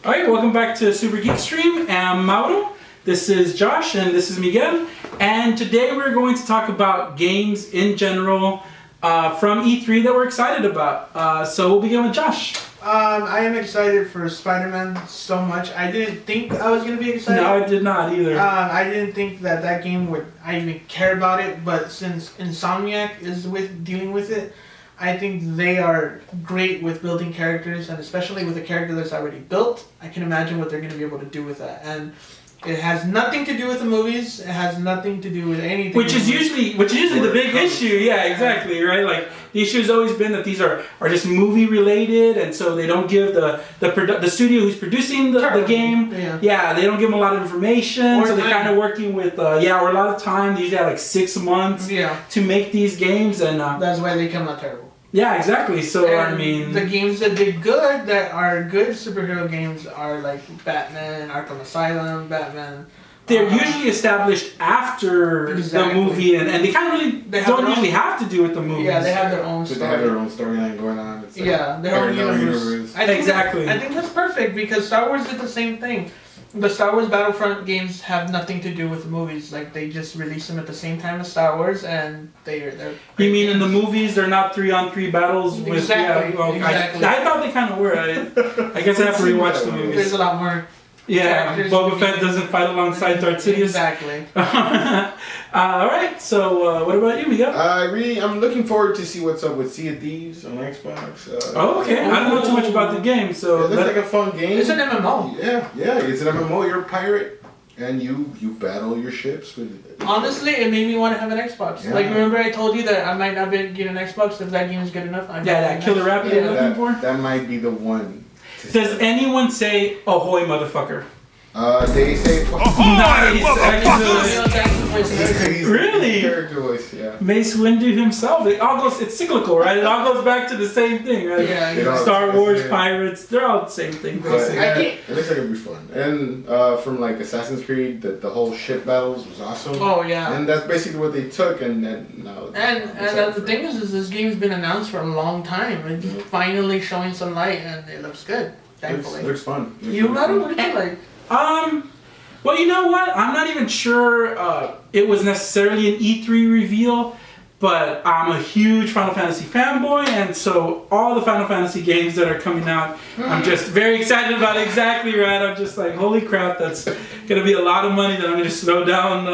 Alright, welcome back to Super Geek Stream. I'm Mauro, this is Josh, and this is Miguel. And today we're going to talk about games in general from E3 that we're excited about. So we'll begin with Josh. I am excited for Spider-Man so much. I didn't think I was going to be excited. No, I did not either. I didn't think that game would I even care about it, but since Insomniac is dealing with it, I think they are great with building characters, and especially with a character that's already built. I can imagine what they're going to be able to do with that. And it has nothing to do with the movies. It has nothing to do with anything. Which is usually the big issue. Yeah, exactly, right? Like the issue has always been that these are just movie related, and so they don't give the studio who's producing the game. Yeah, they don't give them a lot of information. Or so they're kind of working with or a lot of time. They usually have like 6 months to make these games, and that's why they come out terrible. Yeah, exactly. So and I mean, the games that did good, that are good superhero games, are like Batman, Arkham Asylum, Batman. They're usually established after the movie, and they kind of really don't usually have to do with the movies. Yeah, they have their own story. They have their own storyline going on. It's like their own universe. I think that's perfect because Star Wars did the same thing. The Star Wars Battlefront games have nothing to do with the movies. Like, they just release them at the same time as Star Wars, and they're You mean in the movies they're not 3-on-3 battles with... Exactly. Exactly. I thought they kind of were. I guess I have to rewatch the movies. There's a lot more... Yeah, Boba Fett doesn't fight alongside Darth Sidious. Exactly. Alright, so what about you, Miguel? I'm looking forward to see what's up with Sea of Thieves on Xbox. Okay. I don't know too much about the game, so... It looks like a fun game. It's an MMO. Yeah, it's an MMO. You're a pirate, and you battle your ships with... Honestly, it made me want to have an Xbox. Yeah. Like, remember I told you that I might not get an Xbox if that game is good enough? That killer app you're looking for? That might be the one. Does anyone say, ahoy, motherfucker? They say... Nice! Really? Character voice, yeah. Mace Windu himself. It's cyclical, right? It all goes back to the same thing, right? Yeah. Star Wars, pirates, they're all the same thing, basically. It looks like it'd be fun. And from like Assassin's Creed, the whole ship battles was awesome. Oh, yeah. And that's basically what they took, and then now... And the thing is this game's been announced for a long time. It's finally showing some light, and it looks good, thankfully. It looks fun. You, Maru, what did you like? Well, you know what? I'm not even sure it was necessarily an E3 reveal, but I'm a huge Final Fantasy fanboy, and so all the Final Fantasy games that are coming out, I'm just very excited about. Exactly right. I'm just like, holy crap, that's going to be a lot of money that I'm going to slow down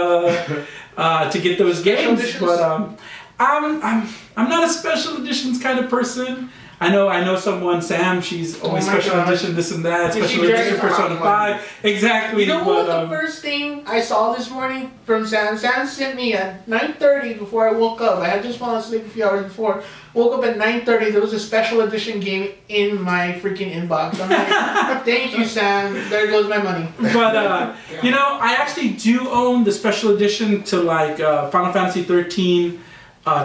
to get those games. But I'm not a special editions kind of person. I know someone, Sam, she's always special edition, this and that, special edition Persona 5. Exactly. You know what the first thing I saw this morning from Sam? Sam sent me at 9:30 before I woke up. I had just fallen asleep a few hours before. Woke up at 9:30, there was a special edition game in my freaking inbox. I'm like, thank you, Sam. There goes my money. But, I actually do own the special edition to, like, Final Fantasy 13.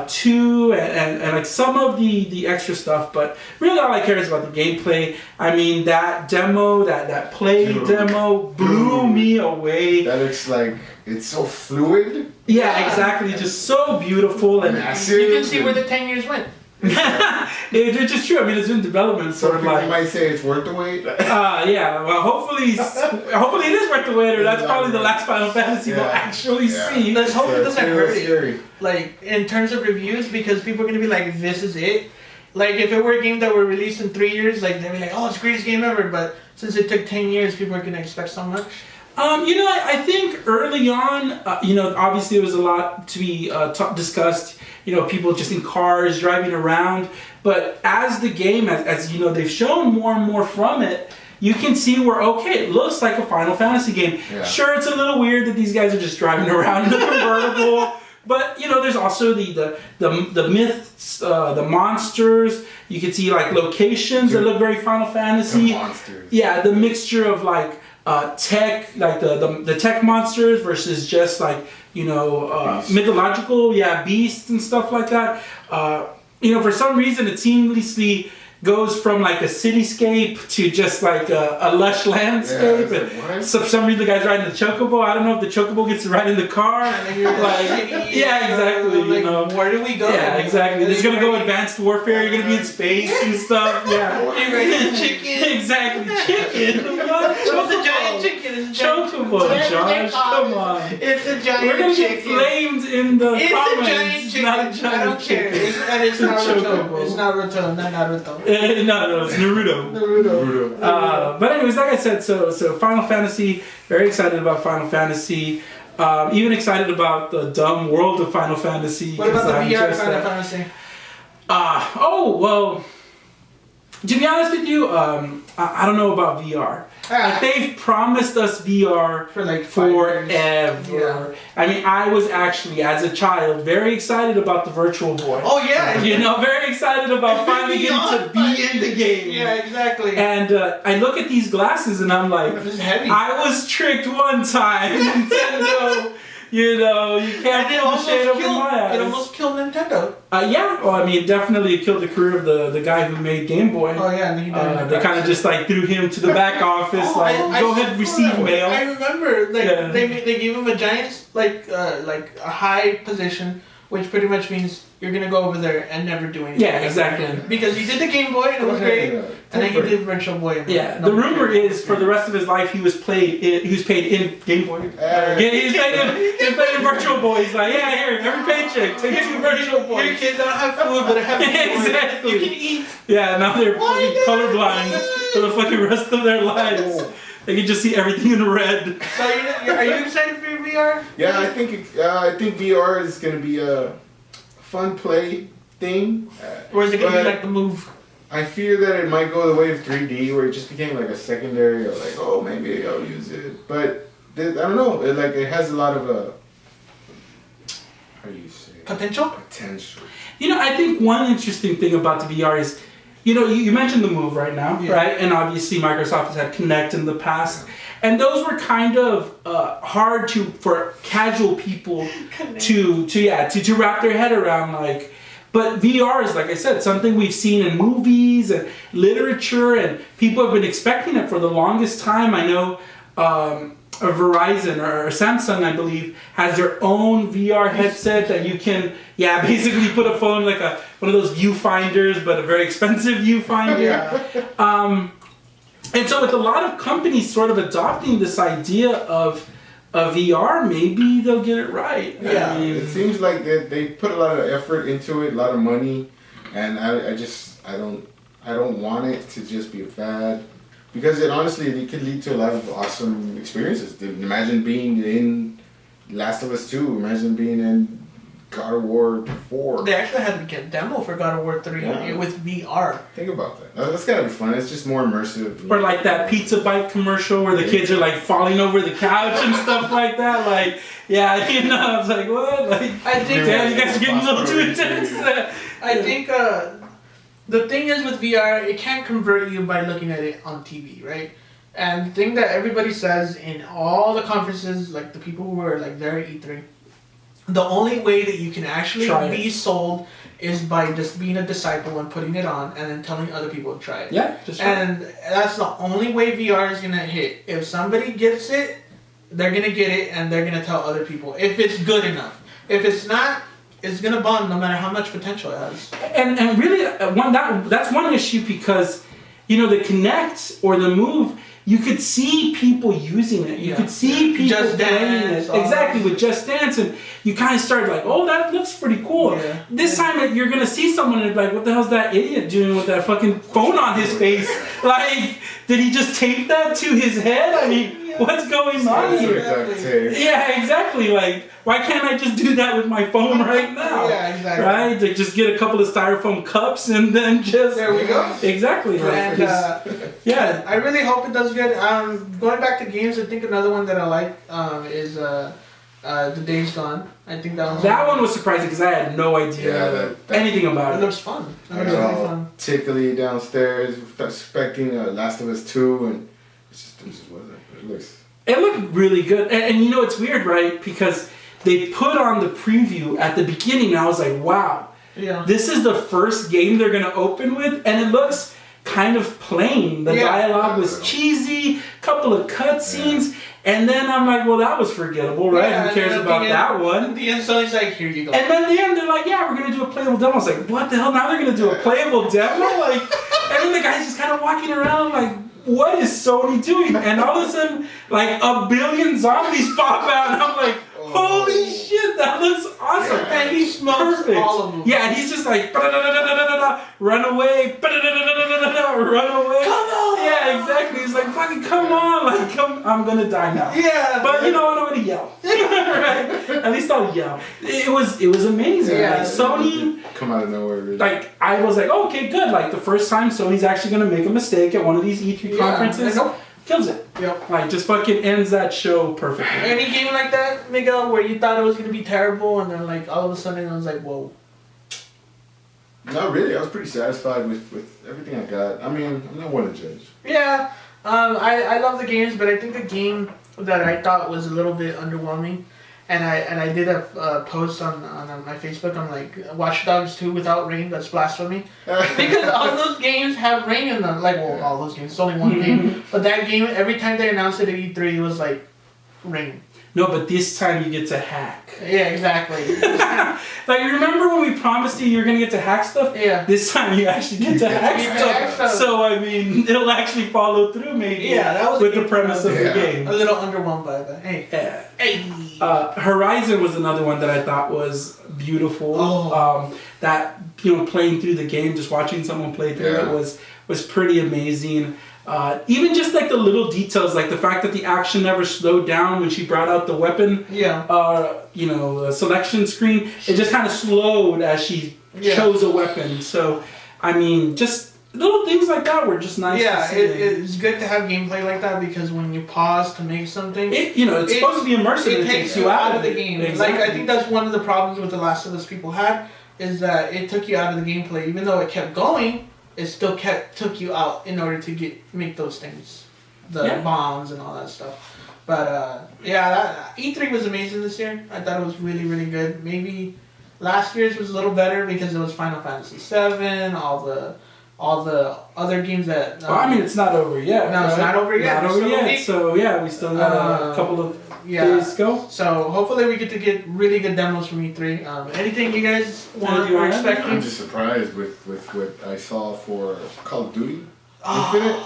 2 and like some of the extra stuff, but really all I care is about the gameplay. I mean, that demo, that play demo blew me away. That looks like it's so fluid. Yeah, exactly. Just so beautiful and massive. You can see where the 10 years went. It's just true. I mean, it's in development, so people might say it's worth the wait. Yeah. Well, hopefully it is worth the wait, or that's probably the last Final Fantasy we'll actually see. Let's hope it doesn't hurt it. Like, in terms of reviews, because people are gonna be like, "This is it." Like, if it were a game that were released in 3 years, like they'd be like, "Oh, it's the greatest game ever." But since it took 10 years, people are gonna expect so much. I think early on, obviously there was a lot to be discussed. People just in cars driving around. But as the game, as they've shown more and more from it, you can see where, it looks like a Final Fantasy game. Yeah. Sure, it's a little weird that these guys are just driving around in a convertible. But, there's also the myths, the monsters. You can see, like, locations that look very Final Fantasy. The monsters. Yeah, the mixture of, like, tech, like the tech monsters versus just, like, mythological, beasts and stuff like that. For some reason, it seamlessly goes from like a cityscape to just like a lush landscape. Yeah, And so for some reason the guy's riding the chocobo. I don't know if the chocobo gets to ride in the car. And you're Yeah, exactly. Like, you know. where do we go? Yeah, exactly. There's gonna go advanced warfare. You're gonna be in space and stuff. Yeah. You're raising chicken. Exactly. Chicken. What? It's a giant chicken. It's a giant Chocobo, Josh. Come on. It's a giant We're gonna chicken. get flamed in the It's comments. a giant chicken. Not a giant I don't care. chicken. It's Naruto. Chocobo. It's Naruto, not Naruto. No, it's Naruto. Naruto. But anyways, like I said, so Final Fantasy. Very excited about Final Fantasy. Even excited about the dumb world of Final Fantasy. What about the I'm VR just, Final Fantasy? Oh well. To be honest with you, I don't know about VR. Like they've promised us VR For like 5 years. forever. Yeah. I mean, I was actually, as a child, very excited about the Virtual Boy. Oh yeah. You know, very excited about finally getting to be in the game. Yeah, exactly. And I look at these glasses and I'm like, This is heavy. I was tricked one time. Nintendo, you know, you can't And pull the shade over my eyes. it almost killed Nintendo. Yeah, well, I mean, definitely it killed the career of the guy who made Game Boy. Oh yeah, and he died. They kind of just like threw him to the back office, Oh, like, I go ahead, receive mail. I remember, like Yeah. they gave him a giant, like a high position, which pretty much means you're gonna go over there and never do anything. Yeah, exactly. Because he did the Game Boy and it was great, and then he did Virtual Boy. And Yeah, the rumor is for the rest of his life he was paid in Game Boy. Yeah, he was paid in Virtual Boy. He's like, yeah, here, every paycheck, take 2 Virtual Your Boys. kids don't have food, but have Exactly. You can eat. Yeah, now they're Why fucking not? colorblind for the fucking rest of their lives. They can just see everything in red. So are you excited for your VR? Yeah, I think VR is gonna be a fun play thing. Or is it gonna be But like the Move? I fear that it might go the way of 3D, where it just became like a secondary, or like, oh, maybe I'll use it. But I don't know. It has a lot of how do you say it? Potential? Potential. You know, I think one interesting thing about the VR is, you know, you mentioned the Move right now, Yeah. right? And obviously Microsoft has had Kinect in the past. And those were kind of hard for casual people to wrap their head around, like. But VR is, like I said, something we've seen in movies and literature, and people have been expecting it for the longest time. I know Verizon or Samsung, I believe, has their own VR headset that you can, basically put a phone like one of those viewfinders, but a very expensive viewfinder. Yeah. And so with a lot of companies sort of adopting this idea of VR, maybe they'll get it right. Yeah. I mean, It seems like they put a lot of effort into it, a lot of money, and I don't want it to just be a fad, because it could lead to a lot of awesome experiences. Imagine being in Last of Us 2. Imagine being in God of War 4. They actually had to get demo for God of War 3 with VR. Think about that. That's gotta be fun. It's just more immersive. or like that pizza bite commercial where the kids are like falling over the couch and stuff like that. Like, yeah, you know, I was like, what? Like, I think damn, you guys are getting a little too intense. I think the thing is with VR, it can't convert you by looking at it on TV, right? And the thing that everybody says in all the conferences, like the people who are like there at E3, the only way that you can actually be sold is by just being a disciple and putting it on and then telling other people to try it. Yeah, just try. And that's the only way VR is gonna hit. If somebody gets it, they're gonna get it and they're gonna tell other people if it's good enough. If it's not, it's gonna bomb no matter how much potential it has. And really, that's one issue, because, you know, the Kinect or the Move, you could see people using it. You could see people Just playing Dance, it. Exactly, with Just Dance. And you kind of started like, oh, that looks pretty cool. Yeah. This time you're going to see someone and be like, what the hell's that idiot doing with that fucking phone on his face? Like, did he just tape that to his head? I mean, what's going on here? Yeah, exactly. Like, why can't I just do that with my phone right now? Yeah, exactly. Right? Like, just get a couple of styrofoam cups and then just... There we go. Exactly. And yeah. I really hope it does good. Going back to games, I think another one that I like is the Days Gone. I think that one was surprising because I had no idea anything about it. it. It looks fun. It looks really fun. Tickly downstairs, expecting Last of Us 2, and it just wasn't. It looked really good. And you know, it's weird, right? Because they put on the preview at the beginning, and I was like, wow, Yeah. This is the first game they're gonna open with, and it looks kind of plain. The dialogue was cheesy, couple of cutscenes, and then I'm like, well, that was forgettable, right? Yeah, Who cares about that one? At the end, Sony's like, here you go. And then at the end, they're like, yeah, we're gonna do a playable demo. I was like, what the hell? Now they're gonna do a playable demo? Like, and then the guy's just kind of walking around like, what is Sony doing? And all of a sudden, like a billion zombies pop out, and I'm like, holy shit, that looks awesome. Yeah. And he smokes all of them. Yeah, and he's just like, run away, run away. Come on! Yeah, exactly. He's like, fucking come on, like, I'm gonna die now. Yeah. But you know what, I'm gonna yell. Right? At least I'll yell. It was amazing. Yeah. Like, Sony, come out of nowhere. Really. like, I was like, oh, okay, good. Like, the first time Sony's actually gonna make a mistake at one of these E3 conferences, kills it. Yep. Like, just fucking ends that show perfectly. Any game like that, Miguel, where you thought it was gonna be terrible, and then like all of a sudden it was like, whoa. Not really. I was pretty satisfied with everything I got. I mean, I'm not one to judge. Yeah. I love the games, but I think the game that I thought was a little bit underwhelming, and I did a post on my Facebook. I'm like, Watch Dogs 2 without rain, that's blasphemy. Because all those games have rain in them. Like, well, all those games. It's only one game. But that game, every time they announced it at E3, it was like, rain. No, but this time you get to hack. Yeah, exactly. Like, remember when we promised you were going to get to hack stuff? Yeah. This time you actually get to hack stuff. So, I mean, it'll actually follow through maybe that was with the premise of the game. A little underwhelmed by that. Hey. Yeah. Hey. Horizon was another one that I thought was beautiful. That, playing through the game, just watching someone play through it was pretty amazing. Even just like the little details, like the fact that the action never slowed down when she brought out the weapon, selection screen, it just kind of slowed as she chose a weapon. So, I mean, just little things like that were just nice to see. It's good to have gameplay like that because when you pause to make something, it's supposed to be immersive. It takes you out of the game. Exactly. Like, I think that's one of the problems with The Last of Us people had, is that it took you out of the gameplay. Even though it kept going, it still took you out in order to make those things, the bombs and all that stuff. But E3 was amazing this year. I thought it was really, really good. Maybe last year's was a little better because it was Final Fantasy VII, all the other games that. I mean, it's not over yet. No, it's not over yet. Not over yet. So we still got a couple of days to go. So hopefully we get really good demos from E3. Anything you guys want or expecting? I'm just surprised with what I saw for Call of Duty Infinite.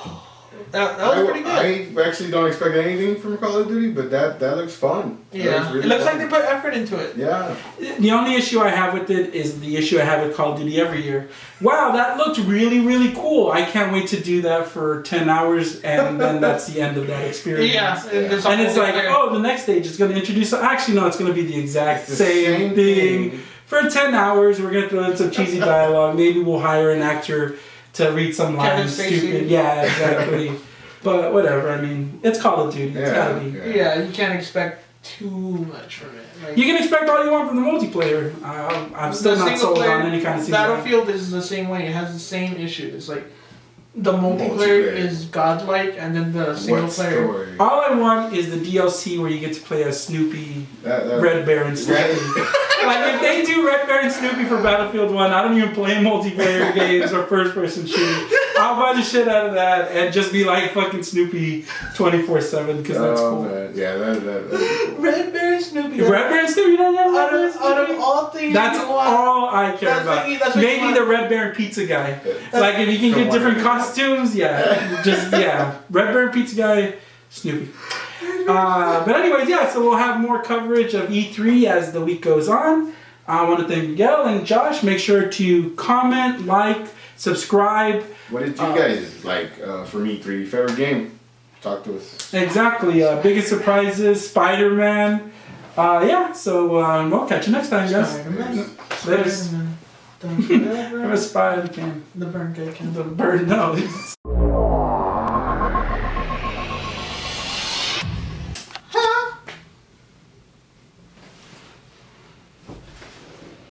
That was pretty good. I actually don't expect anything from Call of Duty, but that looks fun. Yeah, really it looks fun. like they put effort into it. Yeah. The only issue I have with it is the issue I have with Call of Duty every year. Wow, that looked really, really cool. I can't wait to do that for 10 hours, and then that's the end of that experience. Yeah. And it's like, the next stage is going to introduce... Actually, no, it's going to be the exact same thing. For 10 hours, we're going to throw in some cheesy dialogue. Maybe we'll hire an actor to read some lines. Stupid. Yeah, exactly. But whatever, I mean, it's Call of Duty. It's gotta be. Yeah, you can't expect too much from it. Like, you can expect all you want from the multiplayer. I'm still not sold on any kind of CGI. Battlefield is the same way. It has the same issue. It's like the multiplayer is godlike, and then the single player. Story? All I want is the DLC where you get to play as Snoopy, Red Bear, and Snoopy. Like, if they do Red Bear and Snoopy for Battlefield 1, I don't even play multiplayer games or first-person shooters. I'll buy the shit out of that and just be like fucking Snoopy 24/7 because that's cool. Man. Yeah, that's cool. Red Bear and Snoopy. Red Bear and Snoopy, you don't know Red Bear and Snoopy? Out of all things, that's all I care about. Maybe the Red Bear and Pizza guy. Like, if you can get different costumes, Red Bear and Pizza guy, Snoopy. But anyways, so we'll have more coverage of E3 as the week goes on. I want to thank Miguel and Josh. Make sure to comment, like, subscribe. What did you guys like from E3? Favorite game? Talk to us. Exactly. Biggest surprises, Spider-Man. So we'll catch you next time, guys. Spider-Man. I'm a spy on the game. The burn guy can. The bird, no.